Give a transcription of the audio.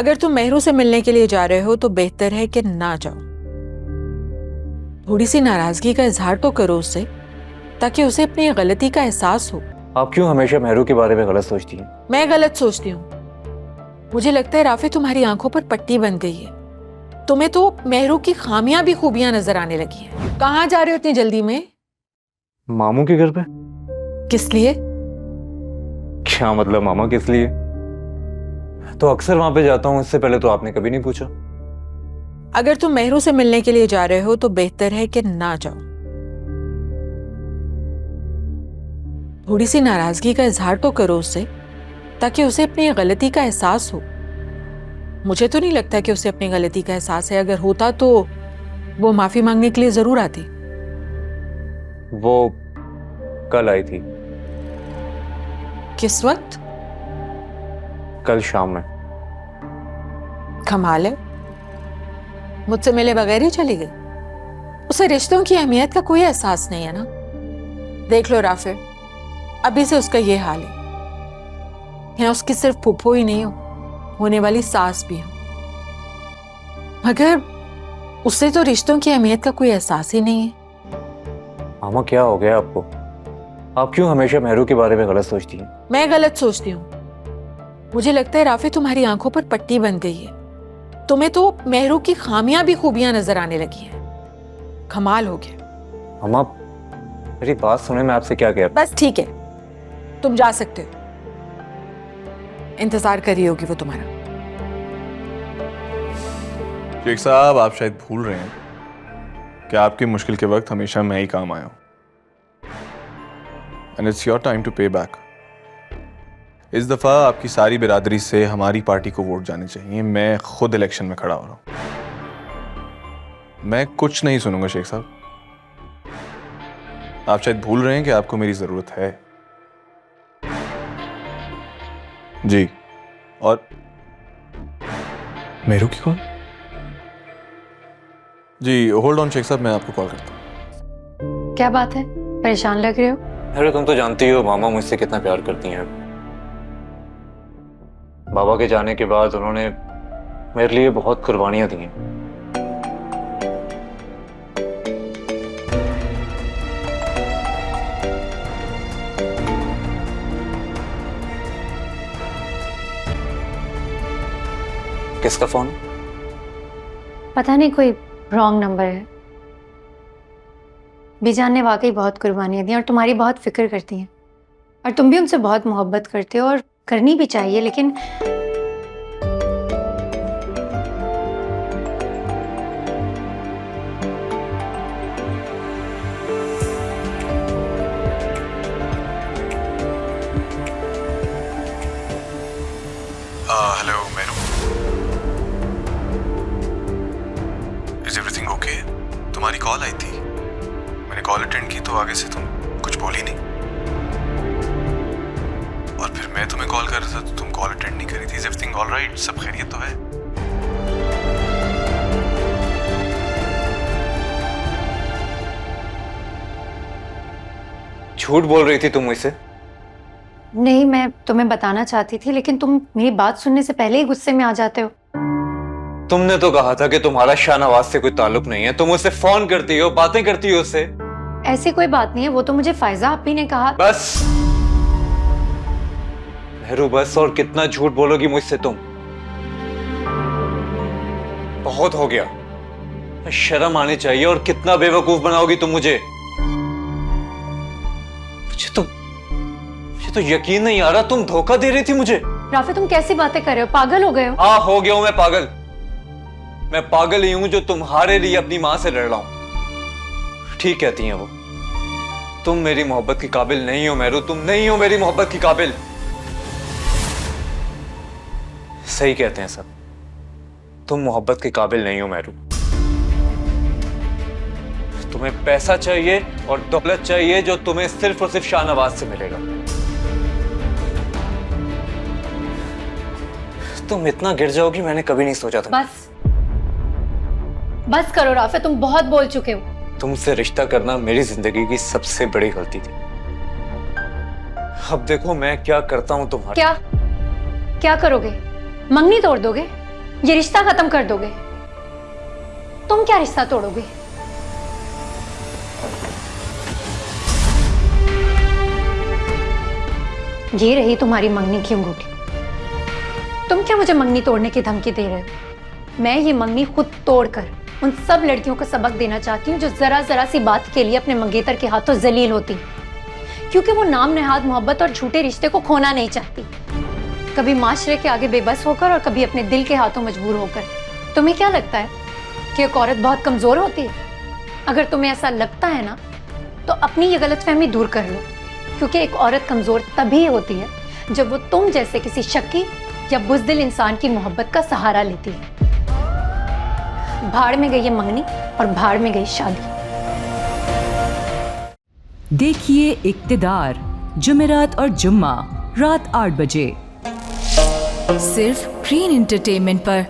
अगर तुम मेहरू से मिलने के लिए जा रहे हो तो बेहतर है कि ना जाओ। थोड़ी सी नाराजगी का इजहार तो करो उससे, ताकि उसे अपनी गलती का एहसास हो। आप क्यों हमेशा मेहरू के बारे में गलत सोचती हैं? मैं गलत सोचती हूँ? मुझे लगता है राफी तुम्हारी आंखों पर पट्टी बन गई है। तुम्हें तो मेहरू की खामियां भी खूबियां नजर आने लगी हैं। कहाँ जा रहे हो इतनी जल्दी में? मामू के घर पे। किस लिए? क्या मतलब मामा किस लिए? तो अक्सर वहां पे जाता हूँ, इससे पहले तो आपने कभी नहीं पूछा। अगर तुम मेहरू से मिलने के लिए जा रहे हो तो बेहतर है कि ना जाओ। थोड़ी सी नाराजगी का इजहार तो करो उससे, ताकि उसे अपनी गलती का एहसास हो। मुझे तो नहीं लगता कि उसे अपनी गलती का एहसास है। अगर होता तो वो माफी मांगने के लिए जरूर आती। वो कल आई थी। किस वक्त? कल शाम में। कमाल है, मुझसे मिले बगैर ही चली गई। उसे रिश्तों की अहमियत का कोई एहसास नहीं है ना। देख लो राफे, अभी से उसका ये हाल है। यहाँ उसकी सिर्फ फूफो ही नहीं हो, होने वाली सास भी हो। मगर उसे तो रिश्तों की अहमियत का कोई एहसास ही नहीं है। मामा क्या हो गया आपको? आप क्यों हमेशा मेहरू के बारे में गलत सोचती हैं? मैं गलत सोचती हूँ? मुझे लगता है राफी तुम्हारी आंखों पर पट्टी बन गई है। तुम्हें तो मेहरू की खामियां भी खूबियां नजर आने लगी हैं। कमाल हो गया। मामा मेरी बात सुने, मैं आपसे क्या कह रहा। बस ठीक है, तुम जा सकते हो। इंतजार कर रही होगी वो तुम्हारा। शेख साहब, आप शायद भूल रहे हैं कि आपकी मुश्किल के वक्त हमेशा मैं ही काम आया हूं। And it's your time to pay back. इस दफा आपकी सारी बिरादरी से हमारी पार्टी को वोट जाने चाहिए। मैं खुद इलेक्शन में खड़ा हो रहा हूं। मैं कुछ नहीं सुनूंगा शेख साहब। आप शायद भूल रहे हैं कि आपको मेरी जरूरत है। जी, और मेरू की कॉल? जी होल्ड ऑन शेख साहब, मैं आपको कॉल करता हूँ। क्या बात है, परेशान लग रहे हो? अरे तुम तो जानती हो मामा मुझसे कितना प्यार करती हैं। बाबा के जाने के बाद उन्होंने मेरे लिए बहुत कुर्बानियां दी हैं। किसका फोन? पता नहीं, कोई रॉन्ग नंबर है। बीजान ने वाकई बहुत कुर्बानियां दी और तुम्हारी बहुत फिक्र करती हैं, और तुम भी उनसे बहुत मोहब्बत करते हो, और करनी भी चाहिए। लेकिन hello Meru, is everything okay? तुम्हारी कॉल आई थी, मैंने कॉल अटेंड की तो आगे से तुम कुछ बोली नहीं, और फिर मैं तुम्हें कॉल कर रहा था तो तुम कॉल अटेंड नहीं करी थी। Is everything alright? सब खैरियत तो है? झूठ बोल रही थी तुम मुझसे? नहीं, मैं तुम्हें बताना चाहती थी, लेकिन तुम मेरी बात सुनने से पहले ही गुस्से में आ जाते हो। तुमने तो कहा था कि तुम्हारा शाहनवाज से कोई ताल्लुक नहीं है। तुम मुझसे फोन करती हो, बातें करती हो उससे। ऐसी कोई बात नहीं है, वो तो मुझे फायजा आपी ने कहा। बस मेहरू, बस। और कितना झूठ बोलोगी मुझसे तुम? बहुत हो गया। शर्म आनी चाहिए। और कितना बेवकूफ बनाओगी तुम मुझे? मुझे तो यकीन नहीं आ रहा, तुम धोखा दे रही थी मुझे। राफी, तुम कैसी बातें कर रहे हो? पागल हो गए हो? हाँ, हो गया हूं मैं पागल। मैं पागल ही हूं जो तुम्हारे लिए अपनी मां से लड़ रहा हूं। ठीक कहती हैं वो। तुम मेरी मोहब्बत की काबिल नहीं हो मेहरू, तुम नहीं हो मेरी मोहब्बत की काबिल। सही कहते हैं सब, तुम मोहब्बत के काबिल नहीं हो मेहरू। तुम्हें पैसा चाहिए और दौलत चाहिए, जो तुम्हें सिर्फ और सिर्फ शाहनवाज से मिलेगा। तुम इतना गिर जाओगी मैंने कभी नहीं सोचा था। बस करो राफे, तुम बहुत बोल चुके हो। तुमसे रिश्ता करना मेरी जिंदगी की सबसे बड़ी गलती थी। अब देखो मैं क्या करता हूं तुम्हारा। क्या क्या करोगे? मंगनी तोड़ दोगे? ये रिश्ता खत्म कर दोगे? तुम क्या रिश्ता तोड़ोगे? ये रही तुम्हारी मंगनी की अंगूठी। तुम क्या मुझे मंगनी तोड़ने की धमकी दे रहे हो? मैं ये मंगनी खुद तोड़कर उन सब लड़कियों को सबक देना चाहती हूँ जो जरा जरा सी बात के लिए अपने मंगेतर के हाथों जलील होती, क्योंकि वो नाम नेहाद मोहब्बत और झूठे रिश्ते को खोना नहीं चाहती, कभी माशरे के आगे बेबस होकर और कभी अपने दिल के हाथों मजबूर होकर। तुम्हें क्या लगता है कि एक औरत बहुत कमजोर होती है? अगर तुम्हें ऐसा लगता है ना, तो अपनी ये गलतफहमी दूर कर लो, क्योंकि एक औरत कमजोर तभी होती है जब वो तुम जैसे किसी शक्की या बुज़दिल इंसान की मोहब्बत का सहारा लेती है। भाड़ में गई ये मंगनी और भाड़ में गई शादी। देखिए इक्तिदार जुमेरात और जुम्मा रात 8 बजे सिर्फ ग्रीन एंटरटेनमेंट पर।